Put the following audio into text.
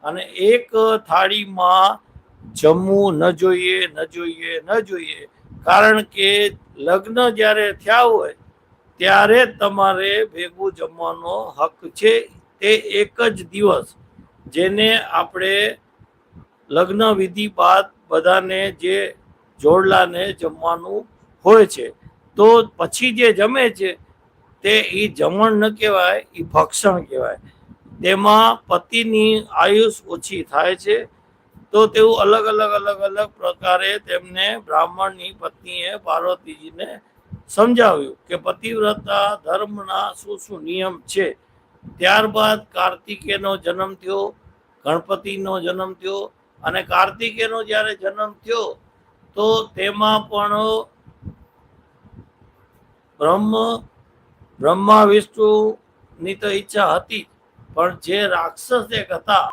અને એક થાળીમાં જમવું ન જોઈએ, ન જોઈએ, ન જોઈએ. કારણ કે લગ્ન જ્યારે થયા હોય ત્યારે તમારે ભેગું જમવાનો હક છે. તે એક જ દિવસ જેને આપણે લગ્ન વિધિ બાદ બધાને જે જોડલાને જમવાનું હોય છે, તો પછી જે જમે છે તે એ જમણ ન કહેવાય, એ ભક્ષણ કહેવાય. તેમાં પતિની આયુષ ઓછી થાય છે. તો તેવું અલગ અલગ અલગ અલગ પ્રકારે તેમને બ્રાહ્મણની પત્નીએ પાર્વતીજીને સમજાવ્યું કે પતિવ્રતા ધર્મના શું શું નિયમ છે. ત્યારબાદ કાર્તિકેયનો જન્મ થયો, ગણપતિનો જન્મ થયો. અને કાર્તિકેયનો જ્યારે જન્મ થયો તો તેમાં પણ બ્રહ્મા વિષ્ણુની તો ઈચ્છા હતી, પણ જે રાક્ષસ એક હતા